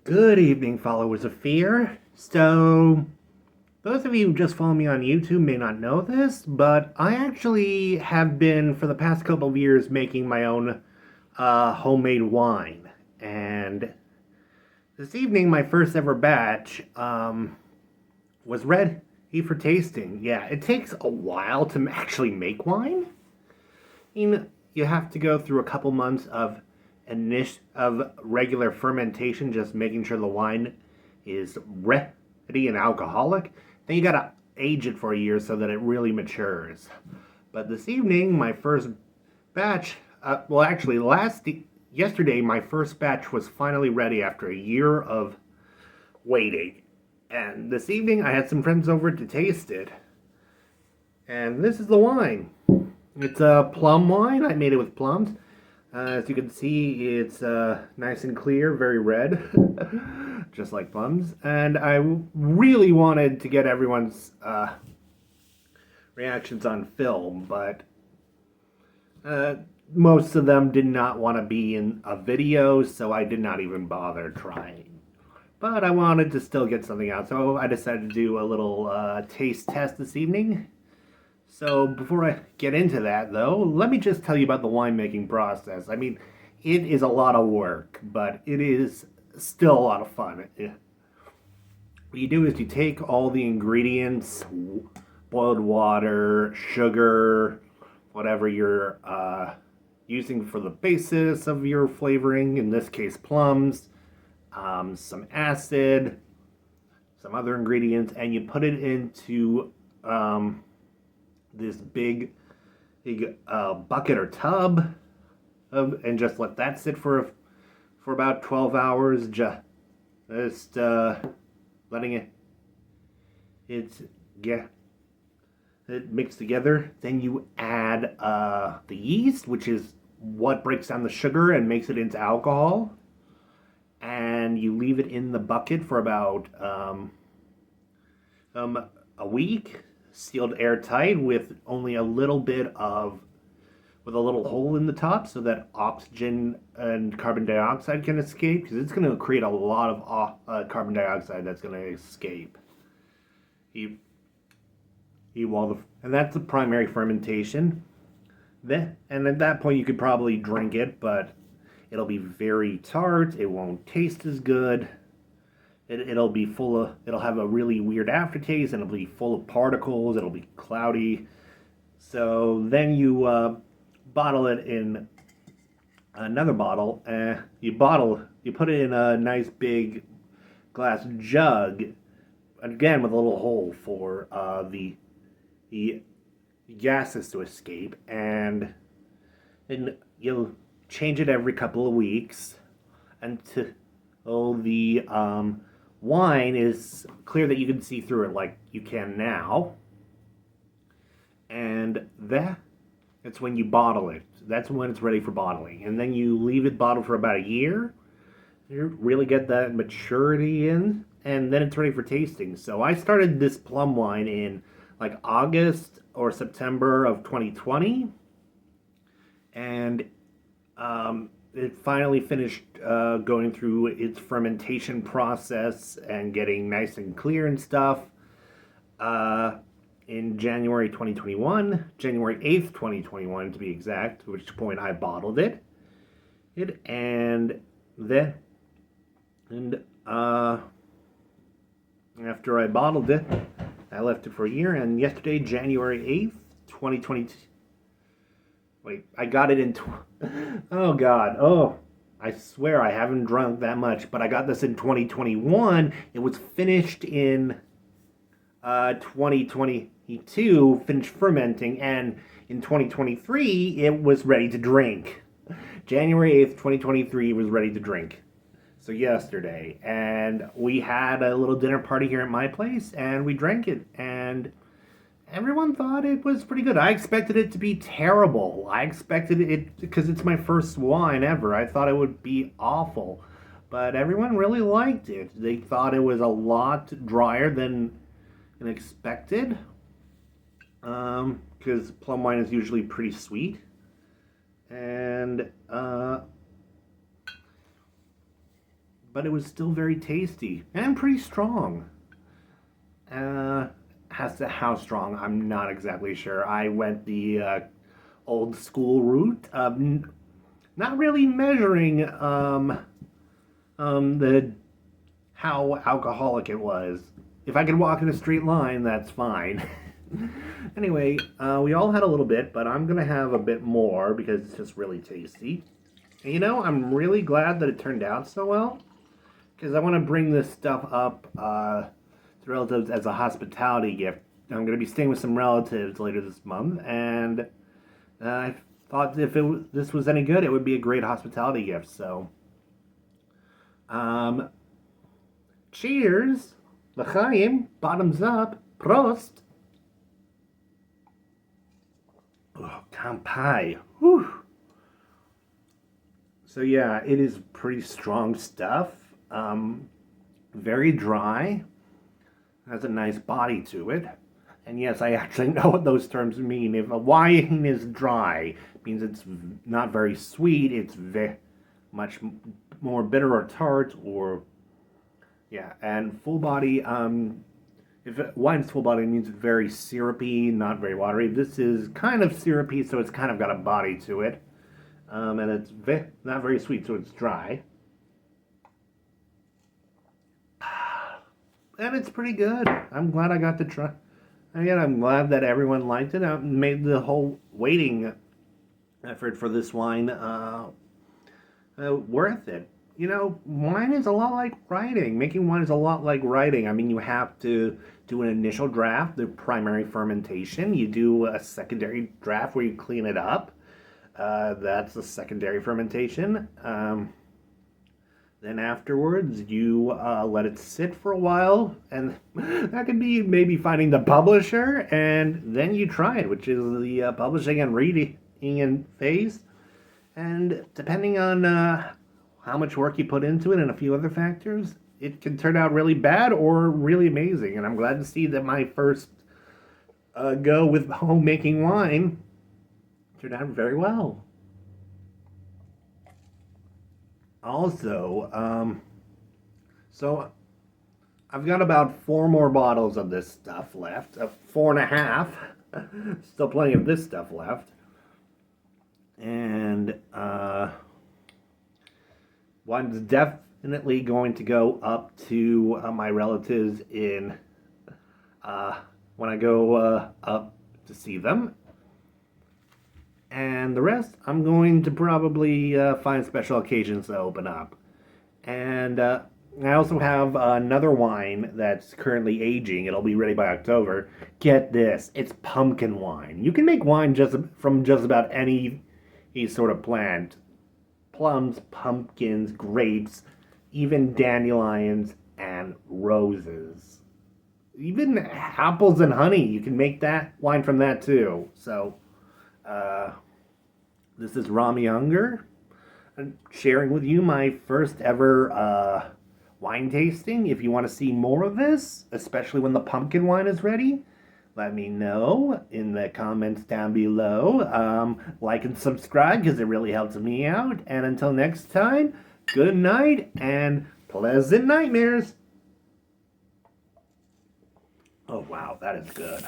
Good evening, followers of fear. So, those of you who just follow me on YouTube may not know this, but I actually have been, for the past couple of years, making my own homemade wine. And this evening, my first ever batch was ready for tasting. Yeah, it takes a while to actually make wine. You have to go through a couple months of regular fermentation, just making sure the wine is ready and alcoholic. Then you gotta age it for a year so that it really matures. But this evening, my first batch, actually, yesterday, my first batch was finally ready after a year of waiting. And this evening, I had some friends over to taste it. And this is the wine. It's a plum wine. I made it with plums. As you can see, it's nice and clear, very red, just like plums. And I really wanted to get everyone's reactions on film, but most of them did not want to be in a video, so I did not even bother trying. But I wanted to still get something out, so I decided to do a little taste test this evening. So before I get into that, though, let me just tell you about the winemaking process. I mean, it is a lot of work, but it is still a lot of fun. What you do is you take all the ingredients, boiled water, sugar, whatever you're using for the basis of your flavoring, in this case plums, some acid, some other ingredients, and you put it into this big bucket or tub and just let that sit for about 12 hours, just letting it mix together. Then you add the yeast, which is what breaks down the sugar and makes it into alcohol, and you leave it in the bucket for about a week, sealed airtight with only a little with a little hole in the top so that oxygen and carbon dioxide can escape, because it's going to create a lot of carbon dioxide that's going to escape. And that's the primary fermentation. And at that point you could probably drink it, but it'll be very tart, it won't taste as good. It'll have a really weird aftertaste, and it'll be full of particles, it'll be cloudy. So then you bottle it in another bottle. You put it in a nice big glass jug, again with a little hole for the gases to escape, and you'll change it every couple of weeks until the wine is clear that you can see through it like you can now. And that's when you bottle it. That's when it's ready for bottling. And then you leave it bottled for about a year. You really get that maturity in, and then it's ready for tasting. So I started this plum wine in like August or September of 2020. And it finally finished going through its fermentation process and getting nice and clear and stuff in January 2021, January 8th, 2021 to be exact, at which point I bottled it. After I bottled it, I left it for a year, and yesterday, January 8th, 2022, wait, I got it in. Oh God! Oh, I swear I haven't drunk that much, but I got this in 2021. It was finished in 2022, finished fermenting, and in 2023 it was ready to drink. January 8th, 2023 was ready to drink. So yesterday, and we had a little dinner party here at my place, and we drank it, and everyone thought it was pretty good. I expected it to be terrible. I expected it, because it's my first wine ever, I thought it would be awful. But everyone really liked it. They thought it was a lot drier than expected. Because plum wine is usually pretty sweet. And but it was still very tasty and pretty strong. As to how strong, I'm not exactly sure. I went the old school route of not really measuring the how alcoholic it was. If I could walk in a straight line, that's fine. Anyway, we all had a little bit, but I'm gonna have a bit more because it's just really tasty. And you know, I'm really glad that it turned out so well because I want to bring this stuff up to relatives as a hospitality gift. I'm gonna be staying with some relatives later this month, and I thought if this was any good, it would be a great hospitality gift. So, cheers, l'chaim, bottoms up, prost. Oh, kampai. Whew. So yeah, it is pretty strong stuff. Very dry. Has a nice body to it. And yes, I actually know what those terms mean. If a wine is dry, it means it's not very sweet. It's much more bitter or tart, or yeah. And full body. If wine's full body, it means very syrupy, not very watery. This is kind of syrupy, so it's kind of got a body to it. And it's not very sweet, so it's dry. And it's pretty good. I'm glad I got to try. Again, I'm glad that everyone liked it. I made the whole waiting effort for this wine worth it. You know, wine is a lot like writing. Making wine is a lot like writing. I mean, you have to do an initial draft, the primary fermentation. You do a secondary draft where you clean it up. That's the secondary fermentation. Then afterwards, you let it sit for a while, and that could be maybe finding the publisher, and then you try it, which is the publishing and reading phase. And depending on how much work you put into it and a few other factors, it can turn out really bad or really amazing. And I'm glad to see that my first go with homemaking wine turned out very well. Also, so I've got about 4 more bottles of this stuff left. 4.5. Still plenty of this stuff left. And one's definitely going to go up to my relatives in when I go up to see them. And the rest, I'm going to probably find special occasions to open up. And I also have another wine that's currently aging. It'll be ready by October. Get this, it's pumpkin wine. You can make wine from just about any sort of plant. Plums, pumpkins, grapes, even dandelions and roses. Even apples and honey, you can make that wine from that too. So, this is Rami Unger, sharing with you my first ever wine tasting. If you want to see more of this, especially when the pumpkin wine is ready, let me know in the comments down below. Like and subscribe because it really helps me out. And until next time, good night and pleasant nightmares. Oh wow, that is good.